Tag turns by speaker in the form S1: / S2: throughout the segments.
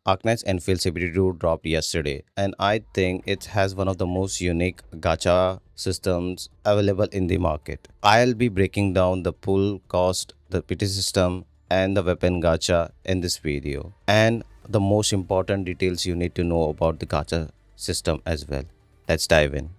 S1: Arknights Endfield CBD2 dropped yesterday, and I think it has one of the most unique gacha systems available in the market. I'll be breaking down the pull cost, the PT system, and the weapon gacha in this video, and the most important details you need to know about the gacha system as well. Let's dive in.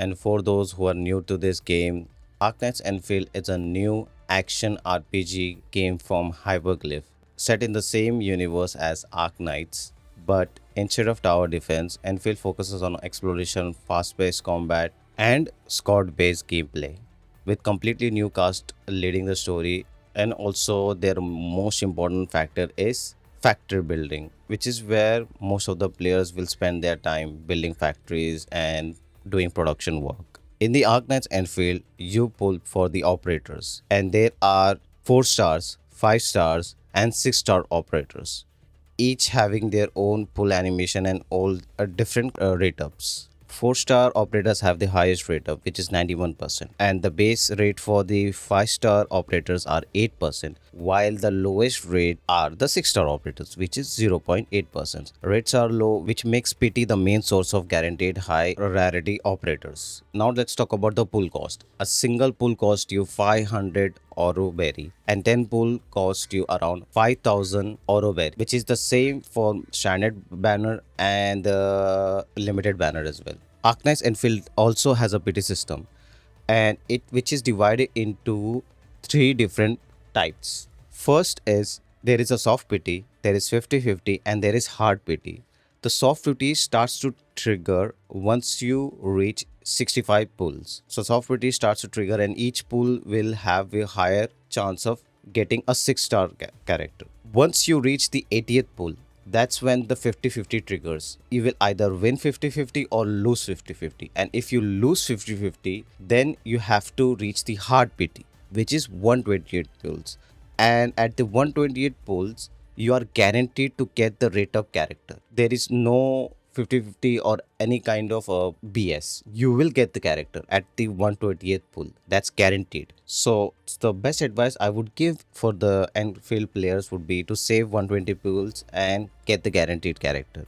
S1: And for those who are new to this game, Arknights Endfield is a new action RPG game from Hyperglyph, set in the same universe as Arknights, but instead of tower defense, Enfield focuses on exploration, fast-paced combat, and squad-based gameplay, with completely new cast leading the story. And also, their most important factor is factory building, which is where most of the players will spend their time building factories and doing production work. In the Arknights Enfield, you pull for the operators, and there are 4 stars, 5 stars, and 6-star operators, each having their own pull animation and all different rate ups. 4-star operators have the highest rate up, which is 91%, and the base rate for the 5-star operators are 8%, while the lowest rate are the 6-star operators, which is 0.8%. Rates are low, which makes PT the main source of guaranteed high rarity operators. Now let's talk about the pull cost. A single pull costs you 500 oro berry, and 10 pull cost you around 5000 oro berry, which is the same for standard banner and the limited banner as well. Arknights Enfield also has a PT system, and it which is divided into 3 different types. First is there is a soft PT, there is 50-50, and there is hard PT. The soft PT starts to trigger once you reach 65 pulls. So soft PT starts to trigger, and each pull will have a higher chance of getting a 6-star character. Once you reach the 80th pull, that's when the 50-50 triggers. You will either win 50-50 or lose 50-50. And if you lose 50-50, then you have to reach the hard PT, which is 128 pulls. And at the 128 pulls, you are guaranteed to get the rate of character. There is no 50-50 or any kind of BS. You will get the character at the 128th pull. That's guaranteed. So the best advice I would give for the Enfield players would be to save 120 pulls and get the guaranteed character.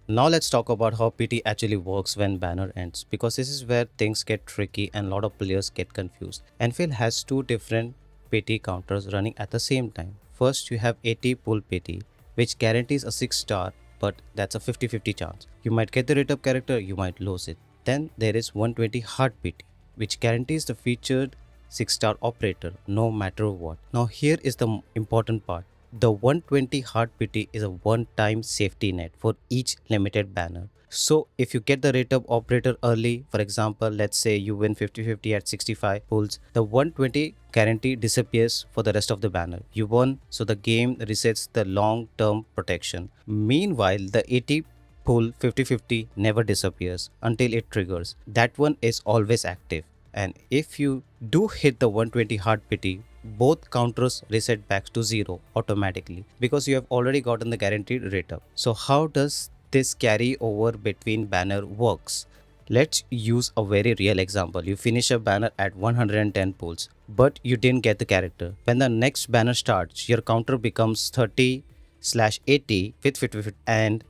S1: Now let's talk about how PT actually works when banner ends, because this is where things get tricky and a lot of players get confused. Enfield has 2 different PT counters running at the same time. First, you have 80 pull PT, which guarantees a 6-star, but that's a 50-50 chance. You might get the rate up character, you might lose it. Then there is 120 hard PT, which guarantees the featured 6-star operator no matter what. Now here is the important part. The 120 hard PT is a one-time safety net for each limited banner. So if you get the rate up operator early, for example, let's say you win 50-50 at 65 pulls, the 120 guarantee disappears for the rest of the banner. You won, so the game resets the long-term protection. Meanwhile, the 80 pull 50-50 never disappears until it triggers. That one is always active. And if you do hit the 120 hard PT, both counters reset back to 0 automatically, because you have already gotten the guaranteed rate up. So how does this carry over between banner works? Let's use a very real example. You finish a banner at 110 pulls, but you didn't get the character. When the next banner starts, your counter becomes 30/80 with 50 and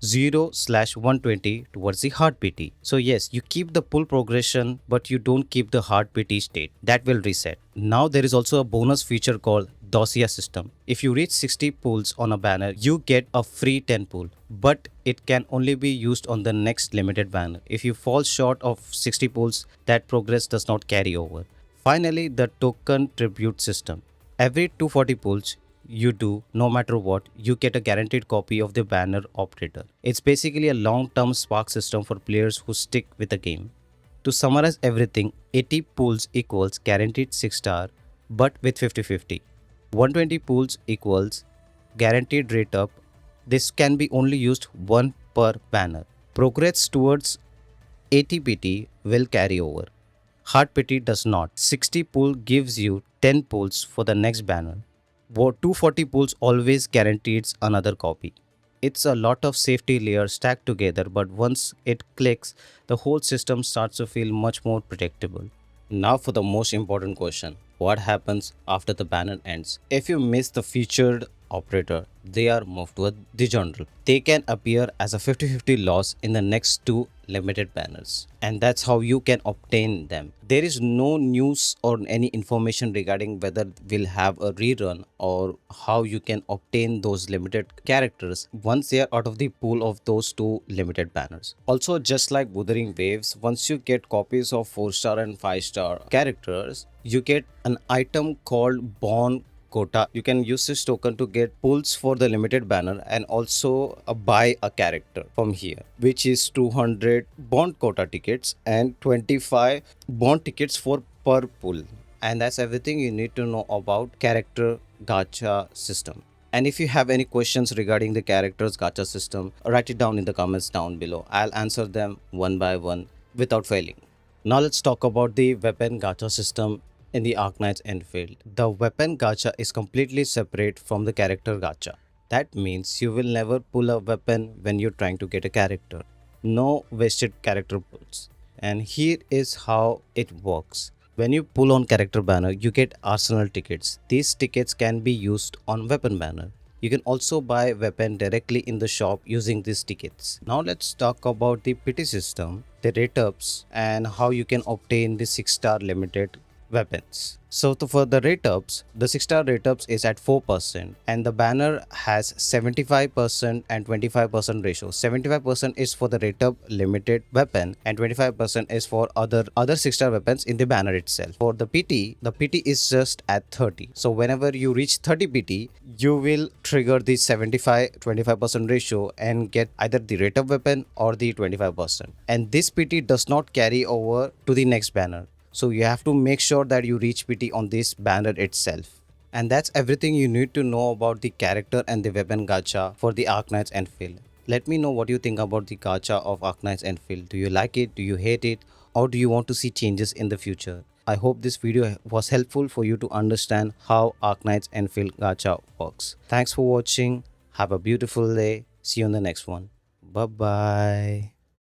S1: 0/120 towards the hard PT. So yes, you keep the pull progression, but you don't keep the hard PT state. That will reset. Now there is also a bonus feature called dossier system. If you reach 60 pulls on a banner, you get a free 10 pull, but it can only be used on the next limited banner. If you fall short of 60 pulls, that progress does not carry over. Finally, the token tribute system. Every 240 pulls you do, no matter what, you get a guaranteed copy of the banner operator. It's basically a long-term spark system for players who stick with the game. To summarize everything, 80 pulls equals guaranteed 6-star, but with 50-50. 120 pulls equals guaranteed rate up. This can be only used one per banner. Progress towards 80 PT will carry over. Hard PT does not. 60 pull gives you 10 pulls for the next banner. 240 pulls always guarantees another copy. It's a lot of safety layers stacked together, but once it clicks, the whole system starts to feel much more predictable. Now for the most important question. What happens after the banner ends? If you miss the featured operator, they are moved to the general. They can appear as a 50-50 loss in the next two limited banners, and that's how you can obtain them. There is no news or any information regarding whether we'll have a rerun or how you can obtain those limited characters once they are out of the pool of those two limited banners. Also, just like Wuthering Waves, once you get copies of 4-star and 5-star characters, you get an item called Born quota. You can use this token to get pulls for the limited banner and also buy a character from here, which is 200 bond quota tickets and 25 bond tickets for per pull. And that's everything you need to know about character gacha system. And if you have any questions regarding the characters gacha system, write it down in the comments down below. I'll answer them one by one without failing. Now let's talk about the weapon gacha system in the Arknights Endfield. The weapon gacha is completely separate from the character gacha. That means you will never pull a weapon when you're trying to get a character. No wasted character pulls. And here is how it works. When you pull on character banner, you get arsenal tickets. These tickets can be used on weapon banner. You can also buy weapon directly in the shop using these tickets. Now let's talk about the pity system, the rate ups, and how you can obtain the 6-star limited weapons. So for the rate ups, the 6-star rate ups is at 4% and the banner has 75% and 25% ratio. 75% is for the rate up limited weapon and 25% is for other 6-star weapons in the banner itself. For the PT is just at 30. So whenever you reach 30 PT, you will trigger the 75-25% ratio and get either the rate up weapon or the 25%. And this PT does not carry over to the next banner. So you have to make sure that you reach PT on this banner itself. And that's everything you need to know about the character and the weapon gacha for the Arknights Endfield. Let me know what you think about the gacha of Arknights Endfield. Do you like it? Do you hate it? Or do you want to see changes in the future? I hope this video was helpful for you to understand how Arknights Endfield gacha works. Thanks for watching. Have a beautiful day. See you on the next one. Bye bye.